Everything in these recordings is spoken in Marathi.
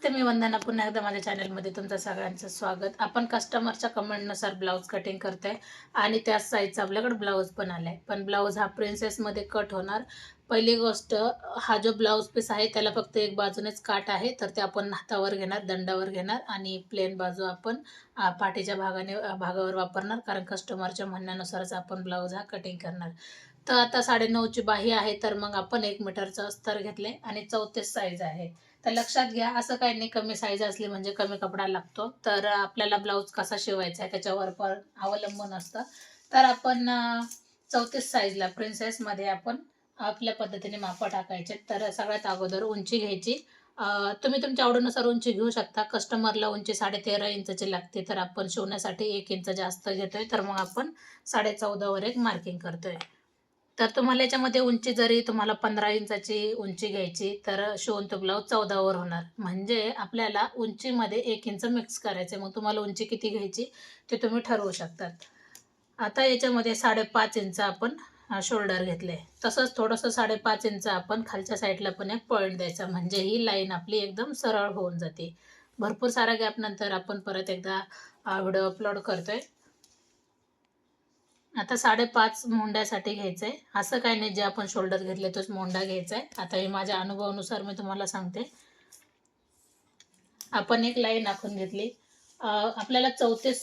तर मी वंदना पुन्हा एकदा माझ्या चॅनलमध्ये तुमचं सगळ्यांचं स्वागत. आपण कस्टमरच्या कमेंटनुसार ब्लाऊज कटिंग करतोय आणि त्याच साईजचा आपल्याकडे ब्लाऊज पण आलाय. पण ब्लाऊज हा प्रिन्सेसमध्ये कट होणार. पहिली गोष्ट, हा जो ब्लाऊज पीस आहे त्याला फक्त एक बाजूनेच काट आहे, तर ते आपण हातावर घेणार, दंडावर घेणार आणि प्लेन बाजू आपण पाठीच्या भागावर वापरणार, कारण कस्टमरच्या म्हणण्यानुसारच आपण ब्लाऊज हा कटिंग करणार. तर आता 9.5ची बाही आहे, तर मग आपण 1 मीटरचं अस्तर घेतले आणि 34 साईज आहे. तर लक्षात घ्या, असं काही नाही कमी साईज असली म्हणजे कमी कपडा लागतो. तर आपल्याला ब्लाऊज कसा शिवायचा आहे त्याच्यावर पण अवलंबून असतं. तर आपण 34 साईजला प्रिन्सेसमध्ये आपण आपल्या पद्धतीने मापं टाकायचे. तर सगळ्यात अगोदर उंची घ्यायची. तुम्ही तुमच्या आवडीनुसार उंची घेऊ शकता. कस्टमरला उंची 13.5 इंचची लागते, तर आपण शिवण्यासाठी 1 इंच जास्त घेतोय, तर मग आपण 14.5 वर एक मार्किंग करतोय. तर तुम्हाला याच्यामध्ये उंची जरी तुम्हाला 15 इंचाची उंची घ्यायची, तर शिवून तो ब्लाऊज 14 वर होणार. म्हणजे आपल्याला उंचीमध्ये 1 इंच मिक्स करायचं आहे. मग तुम्हाला उंची किती घ्यायची ते तुम्ही ठरवू शकतात. आता याच्यामध्ये 5.5 इंच आपण शोल्डर घेतले. तसंच थोडंसं 5.5 इंच आपण खालच्या साईडला पण एक पॉइंट द्यायचा, म्हणजे ही लाईन आपली एकदम सरळ होऊन जाते. भरपूर सारा गॅप नंतर आपण परत एकदा व्हिडिओ अपलोड करतोय. आता 5.5 मोंड्यासाठी घ्यायचं आहे. असं काही नाही, जे आपण शोल्डर घेतले तोच मोंडा घ्यायचा आहे. आता हे माझ्या अनुभवानुसार मी तुम्हाला सांगते. आपण एक लाईन आखून घेतली. आपल्याला 34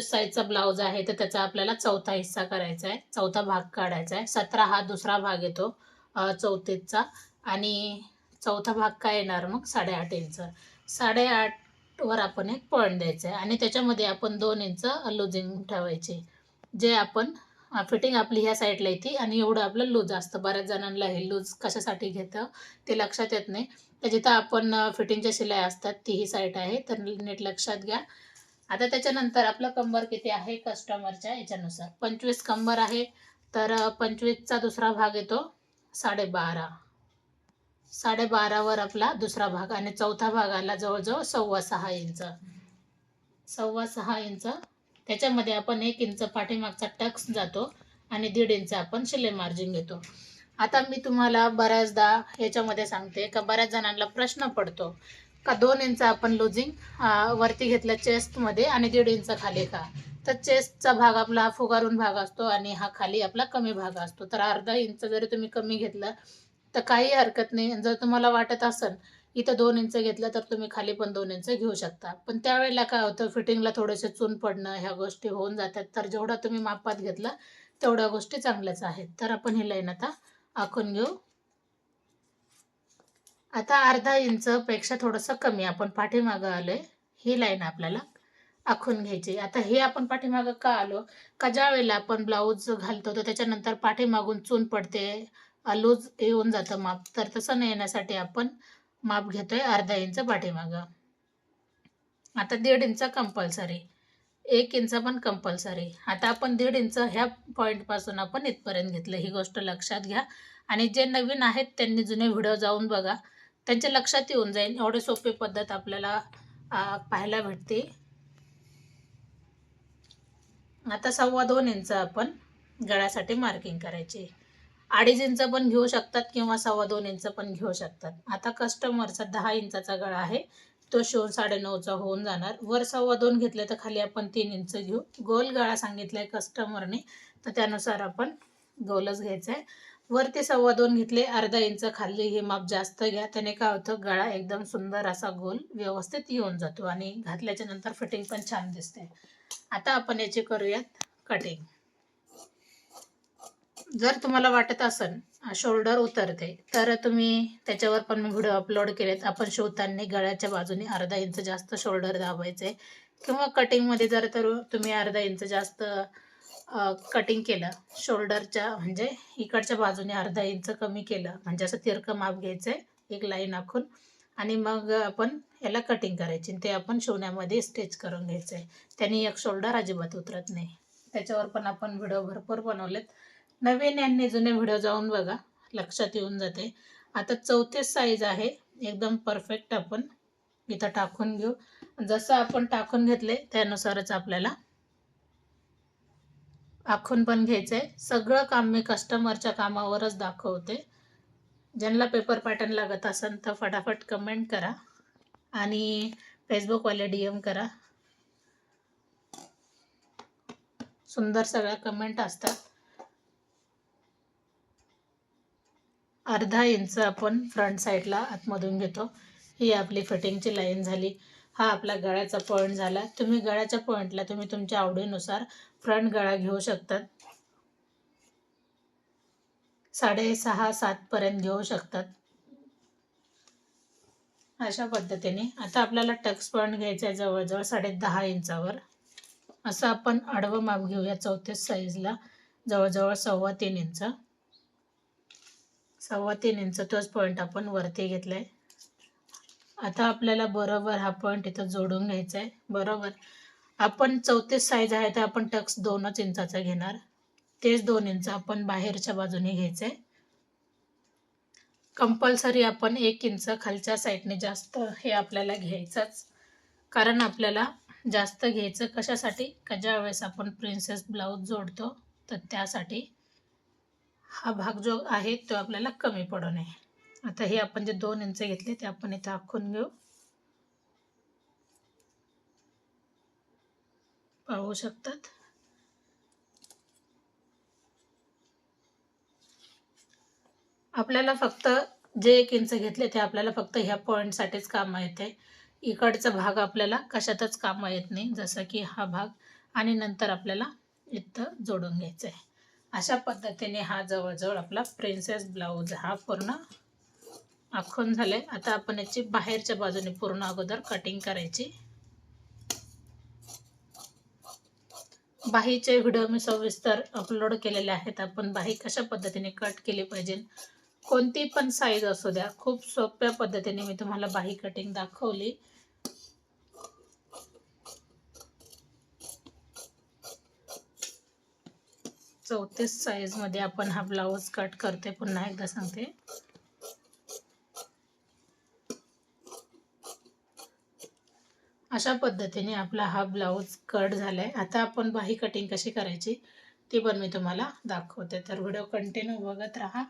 साईजचा ब्लाऊज आहे, तर त्याचा आपल्याला चौथा हिस्सा करायचा आहे, चौथा भाग काढायचा आहे. 17 हा दुसरा भाग येतो 34चा, आणि चौथा भाग काय येणार मग 8.5 इंच. 8.5 वर आपण एक पॉईंट द्यायचा आहे आणि त्याच्यामध्ये आपण 2 इंच लुजिंग ठेवायचे. जे आपण फिटिंग आपली ह्या साईडला येते आणि एवढं आपलं लूज असतं. बऱ्याच जणांना हे लूज कशासाठी घेतं ते लक्षात येत नाही. तर जिथं आपण फिटिंगच्या शिलाई असतात ती ही साईड आहे, तर नीट लक्षात घ्या. आता त्याच्यानंतर आपलं कंबर किती आहे कस्टमरच्या याच्यानुसार 25 कंबर आहे, तर 25चा दुसरा भाग येतो 12.5. 12.5 वर आपला दुसरा भाग आणि चौथा भाग आला जवळजवळ 6.25 इंच. 6.25 इंच. त्याच्यामध्ये आपण 1 इंच पाठीमागचा टक्स जातो आणि 1.5 इंच आपण शिलाई मार्जिन घेतो. आता मी तुम्हाला बऱ्याचदा याच्यामध्ये सांगते का बऱ्याच जणांना प्रश्न पडतो का 2 इंच आपण लुजिंग वरती घेतलं चेस्टमध्ये आणि 1.5 इंच खाली का. तर चेस्टचा भाग आपला हा फुगारून भाग असतो आणि हा खाली आपला कमी भाग असतो. तर अर्धा इंच जरी तुम्ही कमी घेतलं तर काही हरकत नाही. जर तुम्हाला वाटत असेल इथं 2 इंच घेतलं तर तुम्ही खाली पण 2 इंच घेऊ शकता. पण त्यावेळेला काय होतं, फिटिंगला थोडेसे चून पडणं ह्या गोष्टी होऊन जातात. तर जेवढा तुम्ही मापात घेतलं तेवढ्या गोष्टी चांगल्याच आहेत. तर आपण ही लाईन आता आखून घेऊ. आता अर्धा इंच पेक्षा थोडंसं कमी आपण पाठीमागं आलोय, ही लाईन आपल्याला आखून घ्यायची. आता हे आपण पाठीमागं का आलो, का ज्या वेळेला आपण ब्लाऊज घालतो तर त्याच्यानंतर पाठीमागून चून पडते, लूज येऊन जातं माप. तर तसं नाही येण्यासाठी आपण माप घेतोय अर्धा इंच पाठीमागं. आता 1.5 इंच कंपल्सरी, 1 इंच पण कंपल्सरी. आता आपण 1.5 इंच ह्या पॉईंटपासून आपण इथपर्यंत घेतलं, ही गोष्ट लक्षात घ्या. आणि जे नवीन आहेत त्यांनी जुने व्हिडिओ जाऊन बघा, त्यांच्या लक्षात येऊन जाईल. एवढी सोपी पद्धत आपल्याला पाहायला भेटते. आता 2.25 इंच आपण गळ्यासाठी मार्किंग करायची. 2.5 इंच पण घेऊ शकतात किंवा 2.25 इंच पण घेऊ शकतात. आता कस्टमरचा 10 इंचाचा गळा आहे, तो शिवून 9.5चा होऊन जाणार. वर 2.25 घेतले तर खाली आपण 3 इंच घेऊ. गोल गळा सांगितलाय कस्टमरने, तर त्यानुसार आपण गोलच घ्यायचा आहे. वरती 2.25 घेतले, अर्धा इंच खाली हे माप जास्त घ्या. त्याने काय होतं, गळा एकदम सुंदर असा गोल व्यवस्थित येऊन जातो आणि घातल्याच्या नंतर फिटिंग पण छान दिसते. आता आपण याची करूयात कटिंग. जर तुम्हाला वाटत असेल शोल्डर उतरते, तर तुम्ही त्याच्यावर पण मी व्हिडिओ अपलोड केलेत. आपण शिवताना गळ्याच्या बाजूने अर्धा इंच जास्त शोल्डर दाबायचे, किंवा कटिंगमध्ये जर तर तुम्ही अर्धा इंच जास्त कटिंग केलं शोल्डरच्या, म्हणजे इकडच्या बाजूने अर्धा इंच कमी केलं, म्हणजे असं तिरकं माप घ्यायचं आहे, एक लाईन आखून, आणि मग आपण याला कटिंग करायची. ते आपण शिवण्यामध्ये स्टिच करून घ्यायचं आहे. त्यांनी एक शोल्डर अजिबात उतरत नाही. त्याच्यावर पण आपण व्हिडिओ भरपूर बनवलेत. नवीन यांनी जुने व्हिडिओ जाऊन बघा, लक्षात येऊन जाते. आता 34 साईज आहे, एकदम परफेक्ट आपण इथं टाकून घेऊ. जसं आपण टाकून घेतले त्यानुसारच आपल्याला आखून पण घ्यायचं आहे. सगळं काम मी कस्टमरच्या कामावरच दाखवते. ज्यांना पेपर पॅटर्न लागत असेल तर फटाफट कमेंट करा. आणि फेसबुकवाले DM करा. सुंदर सगळ्या कमेंट असतात. अर्धा इंच आपण फ्रंट साईडला आतमधून घेतो. ही आपली फिटिंगची लाईन झाली. हा आपला गळ्याचा पॉईंट झाला. तुम्ही गळ्याच्या पॉईंटला तुम्ही तुमच्या आवडीनुसार फ्रंट गळा घेऊ शकतात. 6.5-7 पर्यंत घेऊ शकतात. अशा पद्धतीने आता आपल्याला टक्स पॉईंट घ्यायचा आहे जवळजवळ 10.5 इंचावर. असं आपण आडवं माप घेऊया 34 साईजला, जवळजवळ 3.25 इंच. 3.25 इंच तोच पॉईंट आपण वरती घेतलाय. आता आपल्याला बरोबर हा पॉईंट इथं जोडून घ्यायचा आहे. बरोबर आपण 34 साईज आहे तर आपण टक्स 2 इंचाचा घेणार. तेच 2 इंच आपण बाहेरच्या बाजूने घ्यायचंय. कंपल्सरी आपण 1 इंच खालच्या साईडने जास्त हे आपल्याला घ्यायचंच, कारण आपल्याला जास्त घ्यायचं कशासाठी, का ज्या वेळेस आपण प्रिन्सेस ब्लाऊज जोडतो तर त्यासाठी हा भाग जो आहे तो आपल्याला कमी पडू नये. आता हे आपण जे 2 इंच घेतले ते आपण इथं आखून घेऊ. पाहू शकतात. आपल्याला फक्त जे 1 इंच घेतले ते आपल्याला फक्त ह्या पॉईंटसाठीच कामं येते. इकडचा भाग आपल्याला कशातच कामं येत नाही, जसं की हा भाग. आणि नंतर आपल्याला इथं जोडून घ्यायचं आहे. अशा पद्धतीने हा जवळजवळ आपला प्रिन्सेस ब्लाऊज हा पूर्ण आखून झाले. आता आपण याची बाहेरच्या बाजूने पूर्ण अगोदर कटिंग करायची. बाहीचे व्हिडिओ मी सविस्तर अपलोड केलेले आहेत. आपण बाही कशा पद्धतीने कट केली पाहिजे, कोणती पण साईज असू द्या, खूप सोप्या पद्धतीने मी तुम्हाला बाही कटिंग दाखवली. चौतीस साईज मध्ये आपण हा ब्लाऊज कट करते. पुन्हा एकदा सांगते, अशा पद्धतीने आपला हा ब्लाऊज कट झालाय. आता आपण बाही कटिंग कशी करायची ती पण मी तुम्हाला दाखवते, तर व्हिडिओ कंटिन्यू बघत राहा.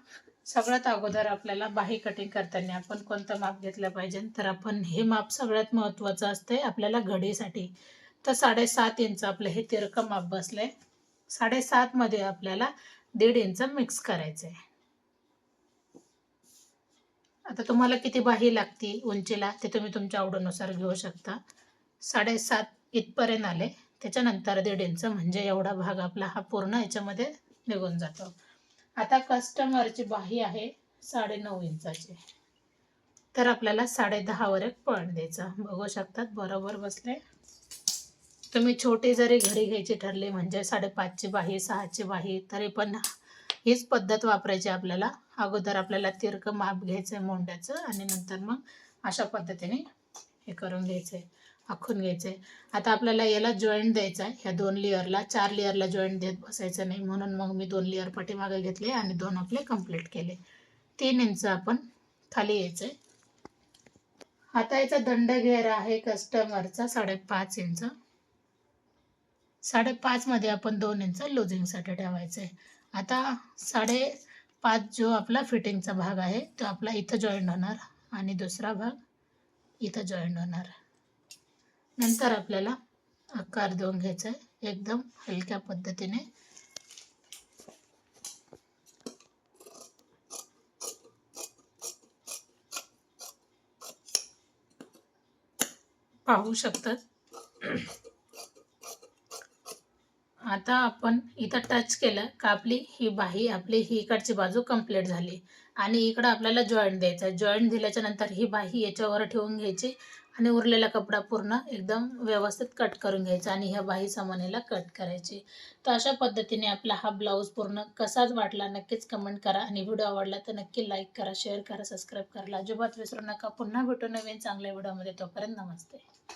सगळ्यात अगोदर आपल्याला बाही कटिंग करताना आपण कोणतं माप घेतलं पाहिजे, तर आपण हे माप सगळ्यात महत्त्वाचं असते आपल्याला घडीसाठी. तर 7.5 इंच आपलं हे तिरकं माप बसलंय. 7.5 मध्ये आपल्याला 1.5 इंच मिक्स करायचं आहे. आता तुम्हाला किती बाही लागती उंचीला ते तुम्ही तुमच्या आवडीनुसार घेऊ शकता. 7.5 इथपर्यंत आले, त्याच्यानंतर 1.5 इंच म्हणजे एवढा भाग आपला हा पूर्ण याच्यामध्ये निघून जातो. आता कस्टमरची बाही आहे 9.5 इंचाची, तर आपल्याला 10.5 वर एक पॉईंट द्यायचा. बघू शकतात बरोबर बसले. तुम्ही छोटी जरी घडी घ्यायची ठरली म्हणजे 5.5 ची बाही, 6 ची बाही, तरी पण हीच पद्धत वापरायची आपल्याला. अगोदर आपल्याला तिरकं माप घ्यायचं मोंड्याचं आणि नंतर मग अशा पद्धतीने हे करून घ्यायचंय, आखून घ्यायचंय. आता आपल्याला याला जॉईंट द्यायचा आहे. ह्या 2 लेअरला 4 लेअरला जॉईंट देत बसायचं नाही, म्हणून मग मी 2 लेअर पाठीमागे घेतले आणि 2 आपले कंप्लीट केले. 3 इंच आपण खाली यायचंय. आता याचा दंड घेरा आहे कस्टमरचा 5.5 इंच. 5.5 मध्ये आपण 2 इंच लुझिंगसाठी ठेवायचं आहे. आता 5.5 जो आपला फिटिंगचा भाग आहे तो आपला इथं जॉईंट होणार आणि दुसरा भाग इथं जॉईंट होणार. नंतर आपल्याला आकार देऊन घ्यायचा आहे एकदम हलक्या पद्धतीने. पाहू शकतात. आता आपण इथं टच केलं का आपली ही बाही, आपली ही इकडची बाजू कंप्लीट झाली आणि इकडं आपल्याला जॉईंट द्यायचा. जॉईंट दिल्याच्या नंतर ही बाही याच्यावर ठेवून घ्यायची आणि उरलेला कपडा पूर्ण एकदम व्यवस्थित कट करून घ्यायचा आणि ह्या बाही सामान्याला कट करायची. तर अशा पद्धतीने आपला हा ब्लाऊज पूर्ण कसाच वाटला नक्कीच कमेंट करा आणि व्हिडिओ आवडला तर नक्की लाईक करा, शेअर करा, सबस्क्राईब करायला अजिबात विसरू नका. पुन्हा भेटू नवीन चांगल्या व्हिडिओमध्ये. तोपर्यंत नमस्ते.